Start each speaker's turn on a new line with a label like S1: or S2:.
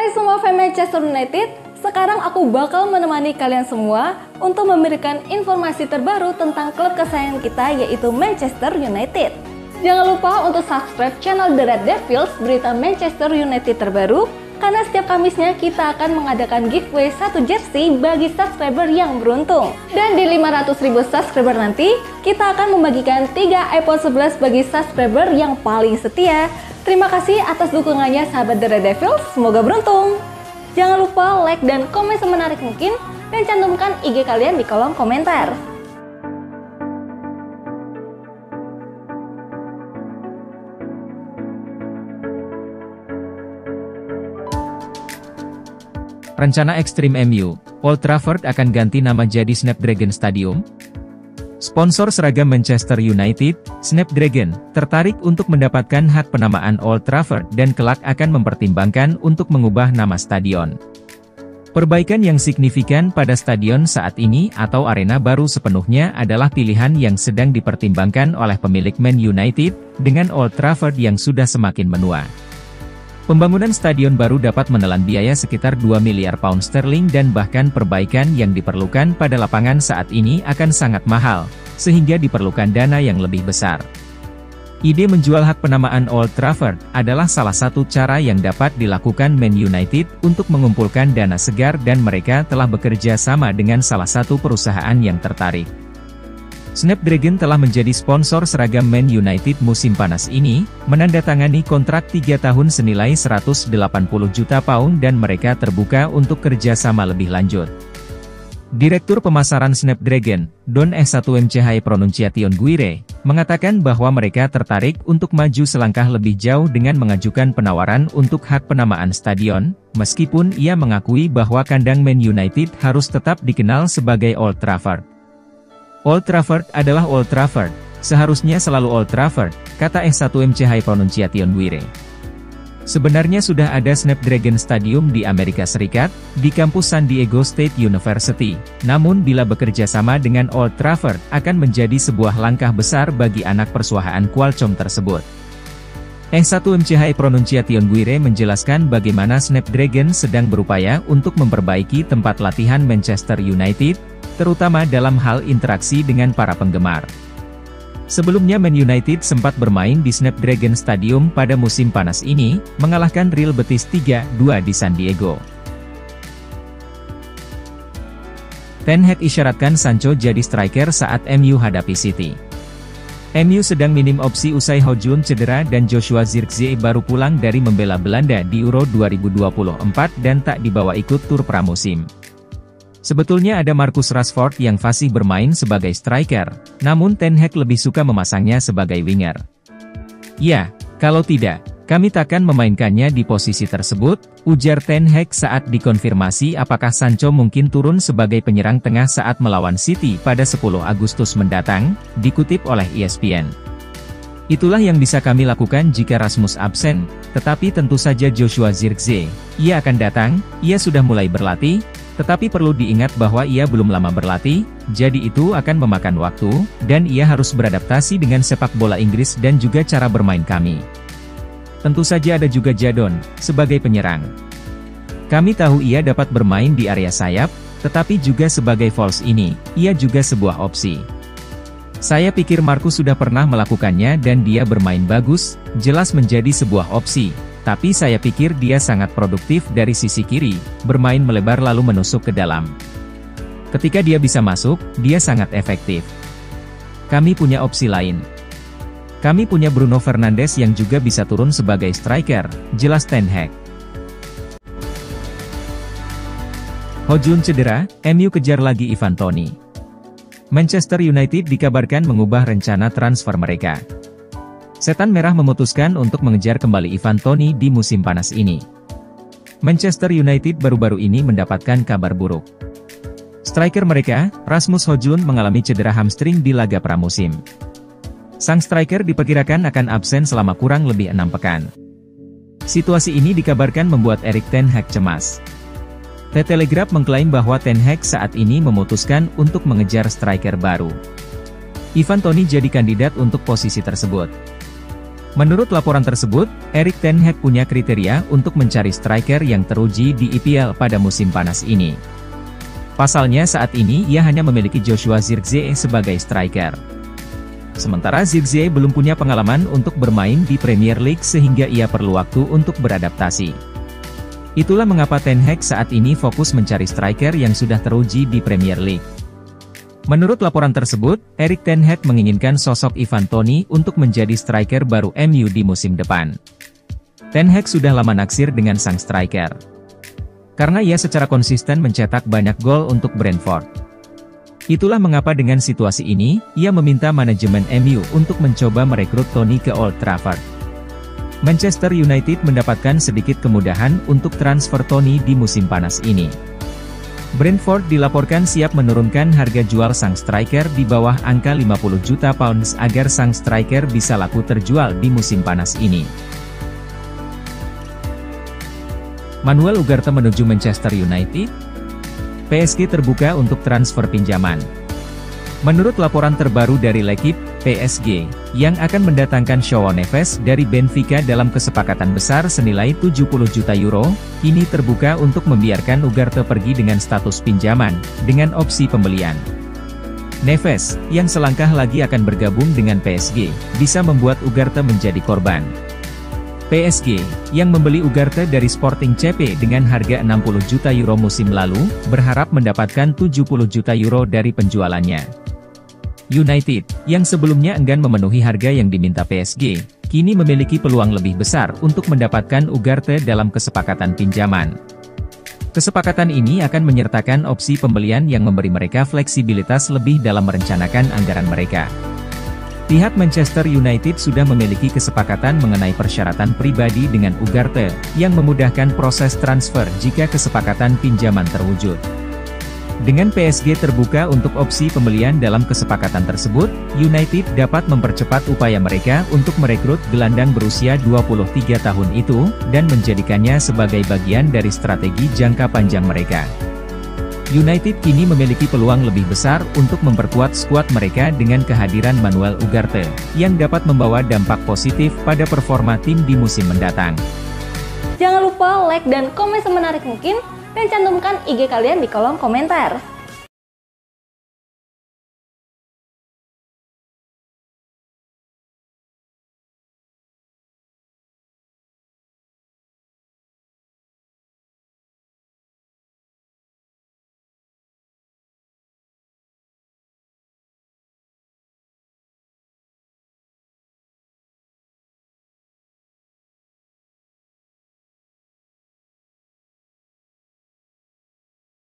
S1: Hai semua fans Manchester United, sekarang aku bakal menemani kalian semua untuk memberikan informasi terbaru tentang klub kesayangan kita yaitu Manchester United. Jangan lupa untuk subscribe channel The Red Devils berita Manchester United terbaru, karena setiap Kamisnya kita akan mengadakan giveaway 1 jersey bagi subscriber yang beruntung. Dan di 500.000 subscriber nanti, kita akan membagikan 3 iPhone 11 bagi subscriber yang paling setia. Terima kasih atas dukungannya sahabat The Red Devils, semoga beruntung. Jangan lupa like dan komen semenarik mungkin, dan cantumkan IG kalian di kolom komentar.
S2: Rencana ekstrim MU, Old Trafford akan ganti nama jadi Snapdragon Stadium? Sponsor seragam Manchester United, Snapdragon, tertarik untuk mendapatkan hak penamaan Old Trafford dan kelak akan mempertimbangkan untuk mengubah nama stadion. Perbaikan yang signifikan pada stadion saat ini atau arena baru sepenuhnya adalah pilihan yang sedang dipertimbangkan oleh pemilik Man United, dengan Old Trafford yang sudah semakin menua. Pembangunan stadion baru dapat menelan biaya sekitar 2 miliar pound sterling dan bahkan perbaikan yang diperlukan pada lapangan saat ini akan sangat mahal, sehingga diperlukan dana yang lebih besar. Ide menjual hak penamaan Old Trafford adalah salah satu cara yang dapat dilakukan Man United untuk mengumpulkan dana segar dan mereka telah bekerja sama dengan salah satu perusahaan yang tertarik. Snapdragon telah menjadi sponsor seragam Man United musim panas ini, menandatangani kontrak 3 tahun senilai 180 juta pound dan mereka terbuka untuk kerjasama lebih lanjut. Direktur Pemasaran Snapdragon, Don S1MCH Pronunciation Guire, mengatakan bahwa mereka tertarik untuk maju selangkah lebih jauh dengan mengajukan penawaran untuk hak penamaan stadion, meskipun ia mengakui bahwa kandang Man United harus tetap dikenal sebagai Old Trafford. Old Trafford adalah Old Trafford, seharusnya selalu Old Trafford, kata S1MCH Pronunciation Guire. Sebenarnya sudah ada Snapdragon Stadium di Amerika Serikat, di kampus San Diego State University, namun bila bekerja sama dengan Old Trafford akan menjadi sebuah langkah besar bagi anak persuahaan Qualcomm tersebut. S1MCH Pronunciation Guire menjelaskan bagaimana Snapdragon sedang berupaya untuk memperbaiki tempat latihan Manchester United, terutama dalam hal interaksi dengan para penggemar. Sebelumnya Man United sempat bermain di Snapdragon Stadium pada musim panas ini, mengalahkan Real Betis 3-2 di San Diego. Ten Hag isyaratkan Sancho jadi striker saat MU hadapi City. MU sedang minim opsi usai Ho Jun cedera dan Joshua Zirkzee baru pulang dari membela Belanda di Euro 2024 dan tak dibawa ikut tur pramusim. Sebetulnya ada Marcus Rashford yang fasih bermain sebagai striker, namun Ten Hag lebih suka memasangnya sebagai winger. Ya, kalau tidak, kami takkan memainkannya di posisi tersebut, ujar Ten Hag saat dikonfirmasi apakah Sancho mungkin turun sebagai penyerang tengah saat melawan City pada 10 Agustus mendatang, dikutip oleh ESPN. Itulah yang bisa kami lakukan jika Rasmus absen, tetapi tentu saja Joshua Zirkzee, ia akan datang, ia sudah mulai berlatih, tetapi perlu diingat bahwa ia belum lama berlatih, jadi itu akan memakan waktu, dan ia harus beradaptasi dengan sepak bola Inggris dan juga cara bermain kami. Tentu saja ada juga Jadon, sebagai penyerang. Kami tahu ia dapat bermain di area sayap, tetapi juga sebagai false ini, ia juga sebuah opsi. Saya pikir Marcus sudah pernah melakukannya dan dia bermain bagus, jelas menjadi sebuah opsi. Tapi saya pikir dia sangat produktif dari sisi kiri, bermain melebar lalu menusuk ke dalam. Ketika dia bisa masuk, dia sangat efektif. Kami punya opsi lain. Kami punya Bruno Fernandes yang juga bisa turun sebagai striker, jelas Ten Hag. Ho Jun cedera, MU kejar lagi Ivan Toney. Manchester United dikabarkan mengubah rencana transfer mereka. Setan Merah memutuskan untuk mengejar kembali Ivan Toney di musim panas ini. Manchester United baru-baru ini mendapatkan kabar buruk. Striker mereka, Rasmus Ho Jun mengalami cedera hamstring di laga pramusim. Sang striker diperkirakan akan absen selama kurang lebih 6 pekan. Situasi ini dikabarkan membuat Erik ten Hag cemas. The Telegraph mengklaim bahwa Ten Hag saat ini memutuskan untuk mengejar striker baru. Ivan Toney jadi kandidat untuk posisi tersebut. Menurut laporan tersebut, Erik ten Hag punya kriteria untuk mencari striker yang teruji di IPL pada musim panas ini. Pasalnya saat ini ia hanya memiliki Joshua Zirkzee sebagai striker. Sementara Zirkzee belum punya pengalaman untuk bermain di Premier League sehingga ia perlu waktu untuk beradaptasi. Itulah mengapa ten Hag saat ini fokus mencari striker yang sudah teruji di Premier League. Menurut laporan tersebut, Erik ten Hag menginginkan sosok Ivan Toney untuk menjadi striker baru MU di musim depan. Ten Hag sudah lama naksir dengan sang striker, karena ia secara konsisten mencetak banyak gol untuk Brentford. Itulah mengapa dengan situasi ini, ia meminta manajemen MU untuk mencoba merekrut Toney ke Old Trafford. Manchester United mendapatkan sedikit kemudahan untuk transfer Toney di musim panas ini. Brentford dilaporkan siap menurunkan harga jual sang striker di bawah angka 50 juta pounds agar sang striker bisa laku terjual di musim panas ini. Manuel Ugarte menuju Manchester United. PSG terbuka untuk transfer pinjaman. Menurut laporan terbaru dari L'Équipe, PSG, yang akan mendatangkan João Neves dari Benfica dalam kesepakatan besar senilai 70 juta euro, kini terbuka untuk membiarkan Ugarte pergi dengan status pinjaman, dengan opsi pembelian. Neves, yang selangkah lagi akan bergabung dengan PSG, bisa membuat Ugarte menjadi korban. PSG, yang membeli Ugarte dari Sporting CP dengan harga 60 juta euro musim lalu, berharap mendapatkan 70 juta euro dari penjualannya. United, yang sebelumnya enggan memenuhi harga yang diminta PSG, kini memiliki peluang lebih besar untuk mendapatkan Ugarte dalam kesepakatan pinjaman. Kesepakatan ini akan menyertakan opsi pembelian yang memberi mereka fleksibilitas lebih dalam merencanakan anggaran mereka. Pihak Manchester United sudah memiliki kesepakatan mengenai persyaratan pribadi dengan Ugarte, yang memudahkan proses transfer jika kesepakatan pinjaman terwujud. Dengan PSG terbuka untuk opsi pembelian dalam kesepakatan tersebut, United dapat mempercepat upaya mereka untuk merekrut gelandang berusia 23 tahun itu, dan menjadikannya sebagai bagian dari strategi jangka panjang mereka. United kini memiliki peluang lebih besar untuk memperkuat skuad mereka dengan kehadiran Manuel Ugarte, yang dapat membawa dampak positif pada performa tim di musim mendatang.
S1: Jangan lupa like dan komen semenarik mungkin, dan cantumkan IG kalian di kolom komentar.